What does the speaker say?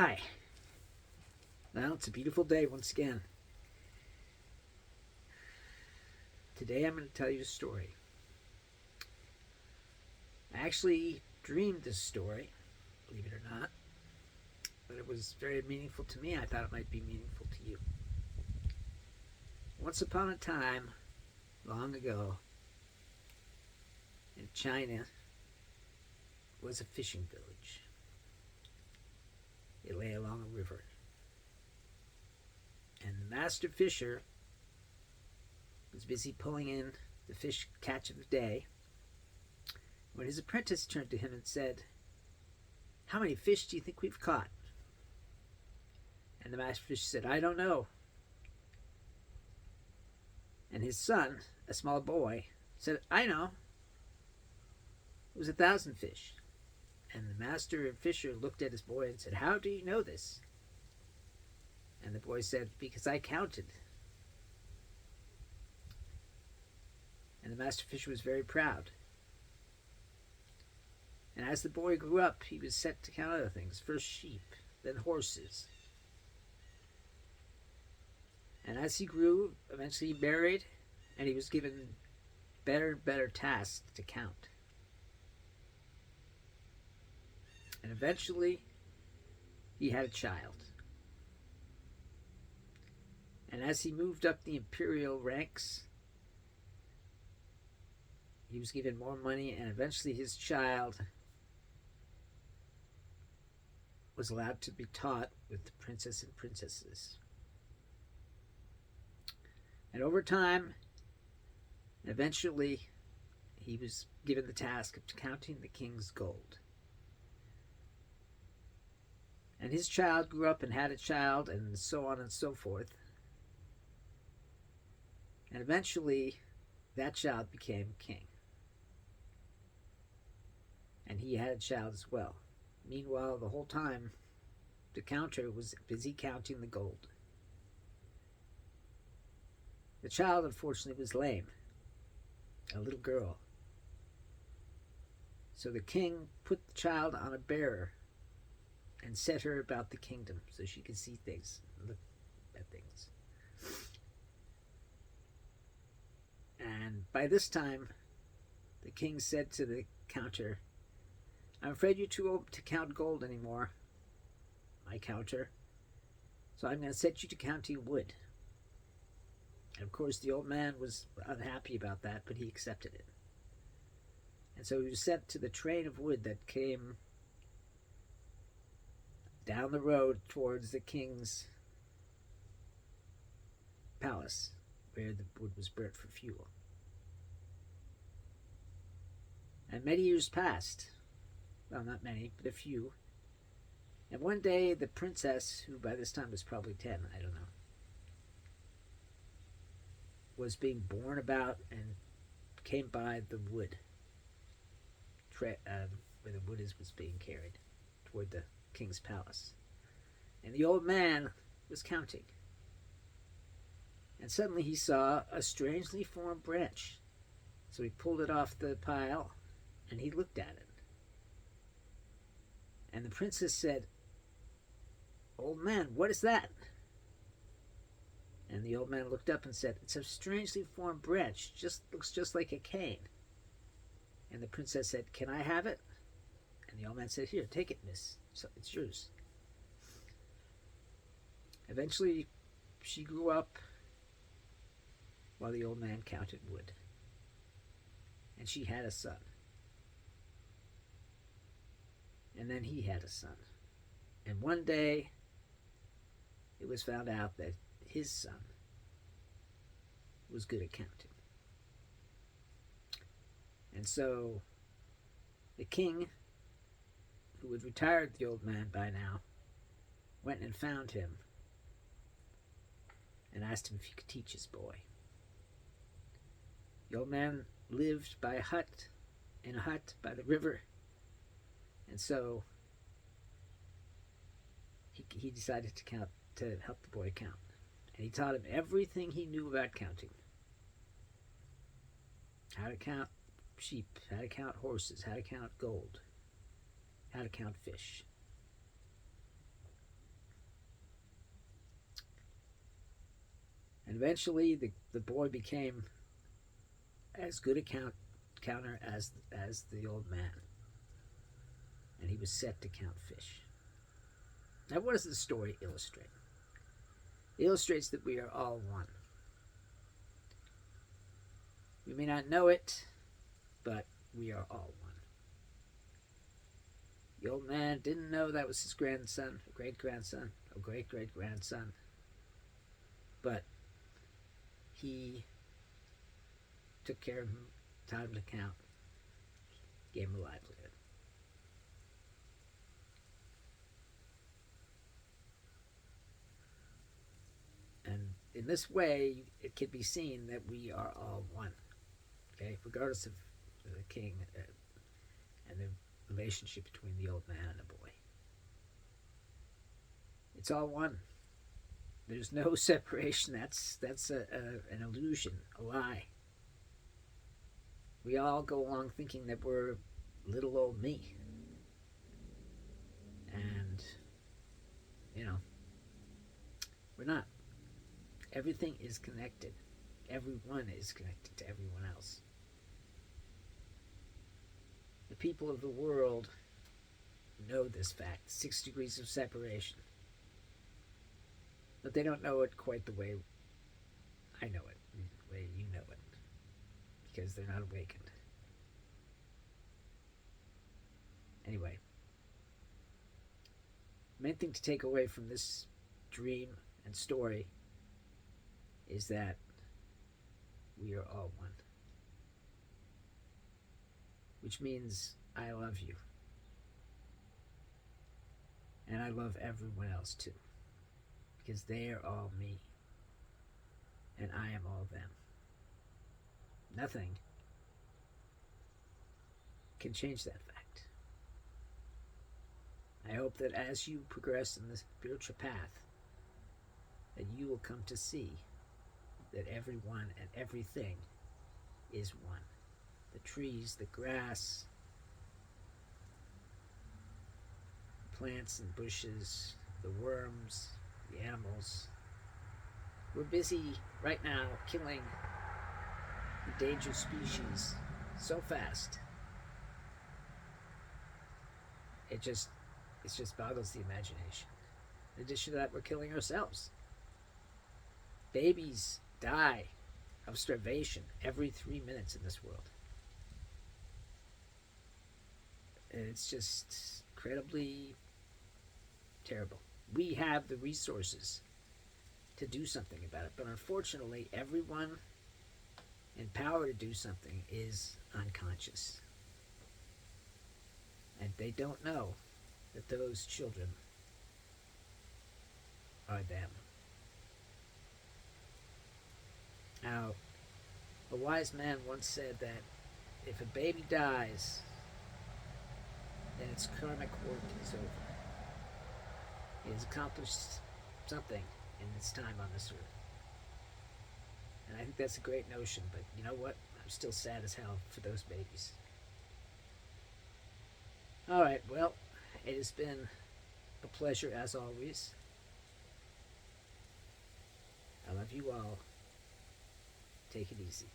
Hi. Well, it's a beautiful day once again. Today I'm going to tell you a story. I actually dreamed this story, believe it or not, but it was very meaningful to me. I thought it might be meaningful to you. Once upon a time, long ago, in China, was a fishing village. It lay along a river. And the master fisher was busy pulling in the fish catch of the day when his apprentice turned to him and said, "How many fish do you think we've caught?" And the master fish said, "I don't know." And his son, a small boy, said, "I know. It was 1,000 fish." And the master fisher looked at his boy and said, "How do you know this?" And the boy said, "Because I counted." And the master fisher was very proud. And as the boy grew up, he was set to count other things. First sheep, then horses. And as he grew, eventually he married, and he was given better and better tasks to count. And eventually, he had a child. And as he moved up the imperial ranks, he was given more money, and eventually his child was allowed to be taught with the princess and princesses. And over time, eventually, he was given the task of counting the king's gold. And his child grew up and had a child, and so on and so forth. And eventually, that child became king. And he had a child as well. Meanwhile, the whole time, the counter was busy counting the gold. The child, unfortunately, was lame, a little girl. So the king put the child on a bearer and set her about the kingdom so she could see things, look at things. And by this time, the king said to the counter, "I'm afraid you're too old to count gold anymore, my counter. So I'm going to set you to counting wood." And of course, the old man was unhappy about that, but he accepted it. And so he was sent to the train of wood that came down the road towards the king's palace, where the wood was burnt for fuel. And many years passed. Well, not many, but a few. And one day, the princess, who by this time was probably 10, I don't know, was being borne about and came by the wood, where the wood was being carried toward the king's palace. And the old man was counting. And suddenly he saw a strangely formed branch. So he pulled it off the pile and he looked at it. And the princess said, "Old man, what is that?" And the old man looked up and said, "It's a strangely formed branch. Looks just like a cane." And the princess said, "Can I have it?" And the old man said, "Here, take it, miss. So it's yours." Eventually, she grew up while the old man counted wood. And she had a son. And then he had a son. And one day, it was found out that his son was good at counting. And so, the king, who had retired the old man by now, went and found him and asked him if he could teach his boy. The old man lived in a hut by the river, and so he decided to help the boy count. And he taught him everything he knew about counting. How to count sheep, how to count horses, how to count gold, how to count fish. And eventually the boy became as good a counter as the old man. And he was set to count fish. Now, what does the story illustrate? It illustrates that we are all one. We may not know it, but we are all one. The old man didn't know that was his grandson, or great-grandson, or great-great-grandson, but he took care of him, taught him to count, gave him a livelihood. And in this way, it can be seen that we are all one, okay, regardless of the king and the relationship between the old man and the boy. It's all one. There's no separation. That's an illusion, a lie. We all go along thinking that we're little old me. And, we're not. Everything is connected. Everyone is connected to everyone else. The people of the world know this fact, 6 degrees of separation. But they don't know it quite the way I know it, the way you know it, because they're not awakened. Anyway, the main thing to take away from this dream and story is that we are all one. Which means I love you. And I love everyone else too. Because they are all me. And I am all them. Nothing can change that fact. I hope that as you progress in the spiritual path, that you will come to see that everyone and everything is one. The trees, the grass, plants and bushes, the worms, the animals. We're busy right now killing endangered species so fast. It just boggles the imagination. In addition to that, we're killing ourselves. Babies die of starvation every 3 minutes in this world. And it's just incredibly terrible. We have the resources to do something about it, but unfortunately, everyone in power to do something is unconscious. And they don't know that those children are them. Now, a wise man once said that if a baby dies, then its karmic work is over. It has accomplished something in its time on this earth. And I think that's a great notion, but you know what? I'm still sad as hell for those babies. Alright, well, it has been a pleasure as always. I love you all. Take it easy.